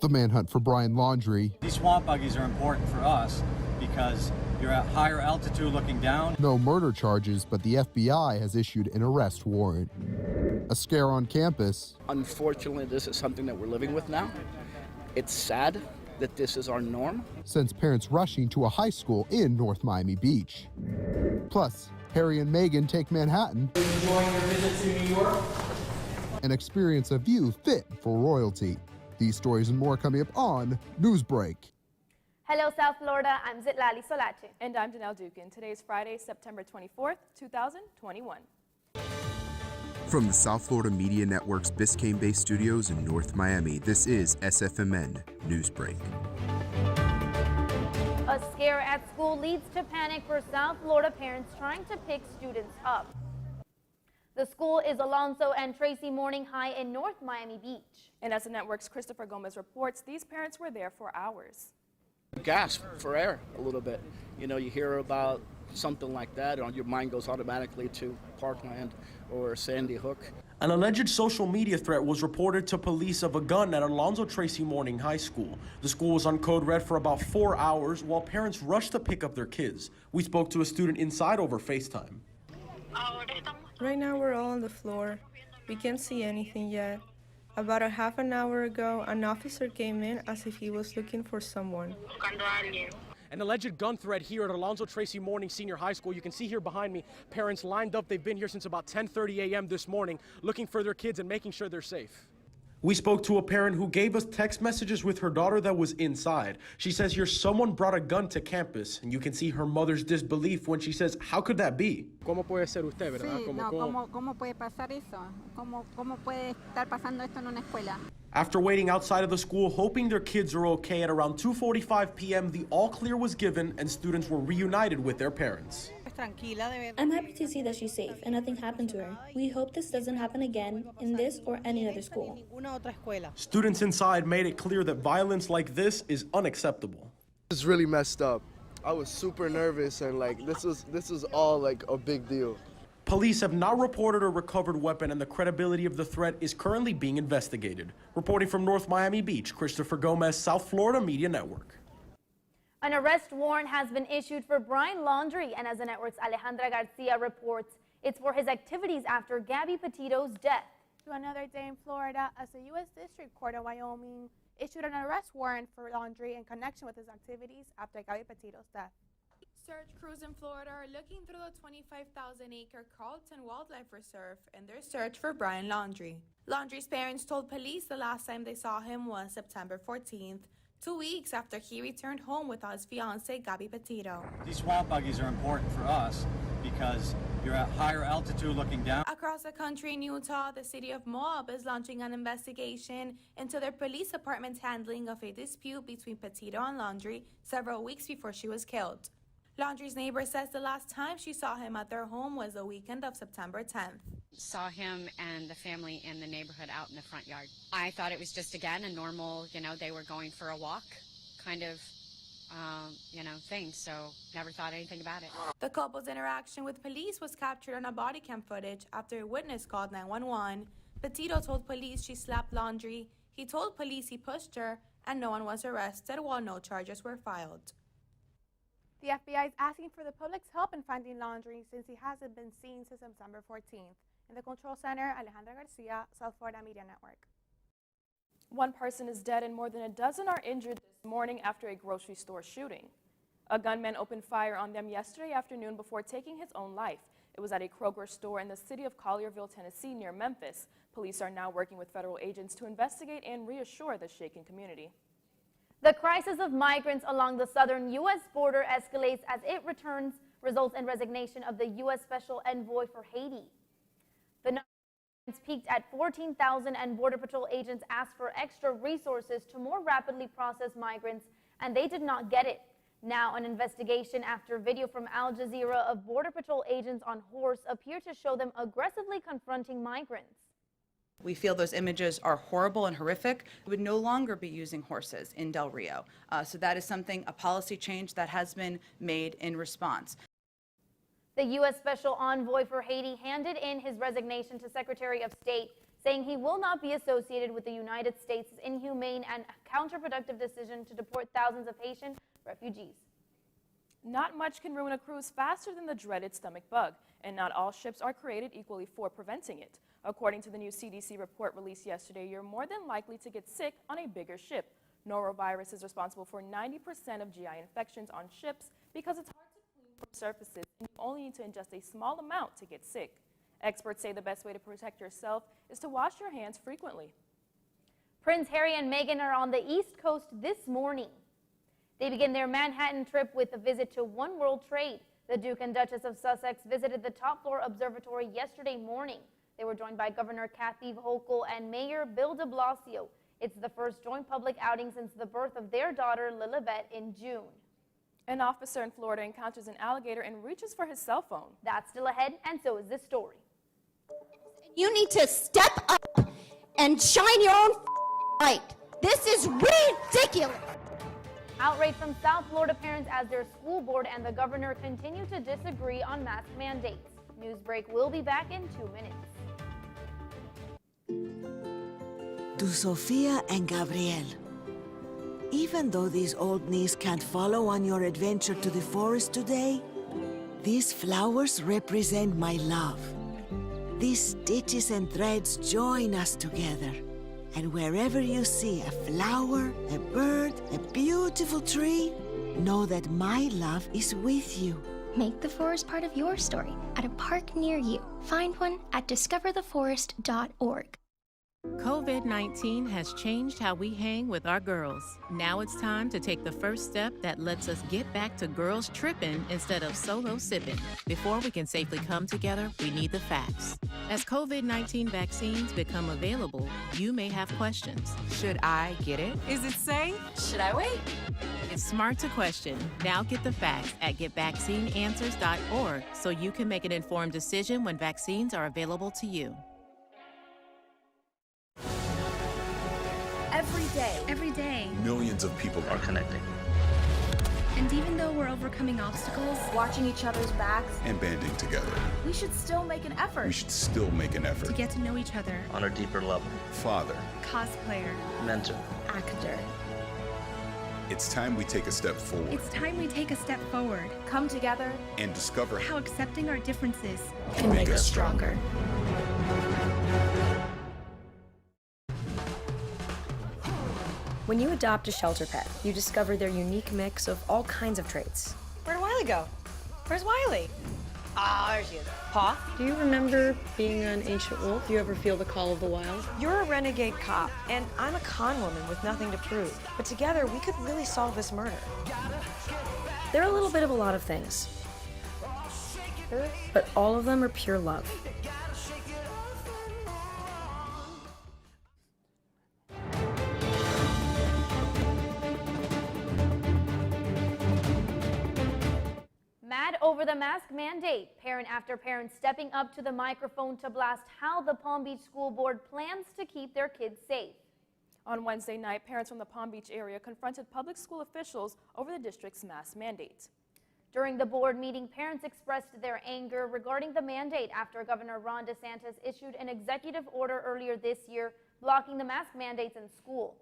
The manhunt for Brian Laundrie. These swamp buggies are important for us because you're at higher altitude looking down. No murder charges, but the FBI has issued an arrest warrant. A scare on campus. Unfortunately, this is something that we're living with now. It's sad that this is our norm. Sends parents rushing to a high school in North Miami Beach. Plus, Harry and Meghan take Manhattan. Enjoying your visit to New York? And experience a view fit for royalty. These stories and more coming up on Newsbreak. Hello, South Florida. I'm Zitlali Solache. And I'm Danelle Dukin. Today is Friday, September 24th, 2021. From the South Florida Media Network's Biscayne-based studios in North Miami, this is SFMN Newsbreak. A scare at school leads to panic for South Florida parents trying to pick students up. The school is Alonso and Tracy Morning High in North Miami Beach. And as the network's Christopher Gomez reports, these parents were there for hours. Gasp for air a little bit. You know, you hear about something like that, and your mind goes automatically to Parkland or Sandy Hook. An alleged social media threat was reported to police of a gun at Alonzo Tracy Morning High School. The school was on code red for about 4 hours while parents rushed to pick up their kids. We spoke to a student inside over FaceTime. Right now we're all on the floor. We can't see anything yet. About a half an hour ago, an officer came in as if he was looking for someone. An alleged gun threat here at Alonzo Tracy Morning Senior High School. You can see here behind me, parents lined up. They've been here since about 10:30 a.m. this morning, looking for their kids and making sure they're safe. We spoke to a parent who gave us text messages with her daughter that was inside. She says here someone brought a gun to campus, and you can see her mother's disbelief when she says, "How could that be?" ¿Cómo puede ser usted, verdad? Sí, ¿Cómo puede pasar eso? ¿Cómo puede estar pasando esto en una escuela? After waiting outside of the school, hoping their kids are okay, at around 2:45 p.m., the all-clear was given and students were reunited with their parents. I'm happy to see that she's safe and nothing happened to her. We hope this doesn't happen again in this or any other school. Students inside made it clear that violence like this is unacceptable. It's really messed up. I was super nervous and this was all like a big deal. Police have not reported a recovered weapon and the credibility of the threat is currently being investigated. Reporting from North Miami Beach, Christopher Gomez, South Florida Media Network. An arrest warrant has been issued for Brian Laundrie, and as the network's Alejandra Garcia reports, it's for his activities after Gabby Petito's death. To another day in Florida, as the U.S. District Court of Wyoming issued an arrest warrant for Laundrie in connection with his activities after Gabby Petito's death. Search crews in Florida are looking through the 25,000-acre Carlton Wildlife Reserve in their search for Brian Laundrie. Laundrie's parents told police the last time they saw him was September 14th. 2 weeks after he returned home with his fiancée, Gabby Petito. These swamp buggies are important for us because you're at higher altitude looking down. Across the country in Utah, the city of Moab is launching an investigation into their police department's handling of a dispute between Petito and Laundrie several weeks before she was killed. Laundrie's neighbor says the last time she saw him at their home was the weekend of September 10th. Saw him and the family in the neighborhood out in the front yard. I thought it was just, again, a normal, they were going for a walk kind of, thing. So never thought anything about it. The couple's interaction with police was captured on a body cam footage after a witness called 911. Petito told police she slapped Laundrie. He told police he pushed her, and no one was arrested while no charges were filed. The FBI is asking for the public's help in finding Laundrie since he hasn't been seen since September 14th. In the Control Center, Alejandra Garcia, South Florida Media Network. One person is dead and more than a dozen are injured this morning after a grocery store shooting. A gunman opened fire on them yesterday afternoon before taking his own life. It was at a Kroger store in the city of Collierville, Tennessee, near Memphis. Police are now working with federal agents to investigate and reassure the shaken community. The crisis of migrants along the southern U.S. border escalates as it results in resignation of the U.S. Special Envoy for Haiti. The number peaked at 14,000 and Border Patrol agents asked for extra resources to more rapidly process migrants, and they did not get it. Now, an investigation after video from Al Jazeera of Border Patrol agents on horse appear to show them aggressively confronting migrants. We feel those images are horrible and horrific. We would no longer be using horses in Del Rio. So that is something, a policy change that has been made in response. The U.S. Special Envoy for Haiti handed in his resignation to Secretary of State saying he will not be associated with the United States' inhumane and counterproductive decision to deport thousands of Haitian refugees. Not much can ruin a cruise faster than the dreaded stomach bug, and not all ships are created equally for preventing it. According to the new CDC report released yesterday, you're more than likely to get sick on a bigger ship. Norovirus is responsible for 90% of GI infections on ships because it's hard to clean from surfaces, and you only need to ingest a small amount to get sick. Experts say the best way to protect yourself is to wash your hands frequently. Prince Harry and Meghan are on the East Coast this morning. They begin their Manhattan trip with a visit to One World Trade. The Duke and Duchess of Sussex visited the top floor observatory yesterday morning. They were joined by Governor Kathy Hochul and Mayor Bill de Blasio. It's the first joint public outing since the birth of their daughter Lilibet in June. An officer in Florida encounters an alligator and reaches for his cell phone. That's still ahead, and so is this story. You need to step up and shine your own light. This is ridiculous. Outrage from South Florida parents as their school board and the governor continue to disagree on mask mandates. Newsbreak will be back in 2 minutes. To Sofia and Gabriel. Even though these old knees can't follow on your adventure to the forest today, these flowers represent my love. These stitches and threads join us together. And wherever you see a flower, a bird, a beautiful tree, know that my love is with you. Make the forest part of your story at a park near you. Find one at discovertheforest.org. COVID-19 has changed how we hang with our girls. Now it's time to take the first step that lets us get back to girls tripping instead of solo sipping. Before we can safely come together, we need the facts. As COVID-19 vaccines become available, you may have questions. Should I get it? Is it safe? Should I wait? It's smart to question. Now get the facts at getvaccineanswers.org so you can make an informed decision when vaccines are available to you. Every day, millions of people are connecting. And even though we're overcoming obstacles, watching each other's backs, and banding together, we should still make an effort. To get to know each other on a deeper level. Father, cosplayer, mentor, actor. It's time we take a step forward. It's time we take a step forward. Come together and discover how accepting our differences can make us stronger. When you adopt a shelter pet, you discover their unique mix of all kinds of traits. Where'd Wiley go? Where's Wiley? Ah, there she is. Paw, do you remember being an ancient wolf? Do you ever feel the call of the wild? You're a renegade cop, and I'm a con woman with nothing to prove. But together, we could really solve this murder. They're a little bit of a lot of things. But all of them are pure love. Mad over the mask mandate. Parent after parent stepping up to the microphone to blast how the Palm Beach School Board plans to keep their kids safe. On Wednesday night, parents from the Palm Beach area confronted public school officials over the district's mask mandate. During the board meeting, parents expressed their anger regarding the mandate after Governor Ron DeSantis issued an executive order earlier this year blocking the mask mandates in school.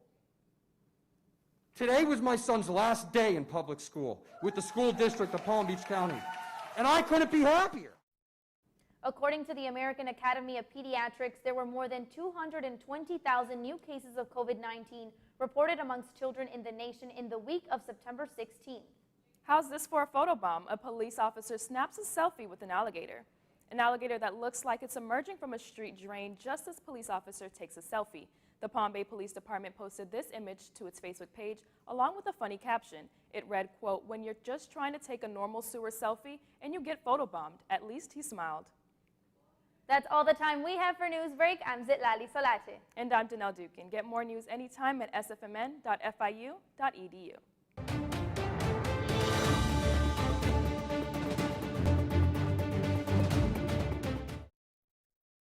Today was my son's last day in public school with the school district of Palm Beach County, and I couldn't be happier. According to the American Academy of Pediatrics, there were more than 220,000 new cases of COVID-19 reported amongst children in the nation in the week of September 16th. How's this for a photobomb? A police officer snaps a selfie with an alligator. An alligator that looks like it's emerging from a street drain just as police officer takes a selfie. The Palm Bay Police Department posted this image to its Facebook page along with a funny caption. It read, quote, "When you're just trying to take a normal sewer selfie and you get photobombed, at least he smiled." That's all the time we have for Newsbreak. I'm Zitlali Solate. And I'm Danelle Dukin. Get more news anytime at sfmn.fiu.edu.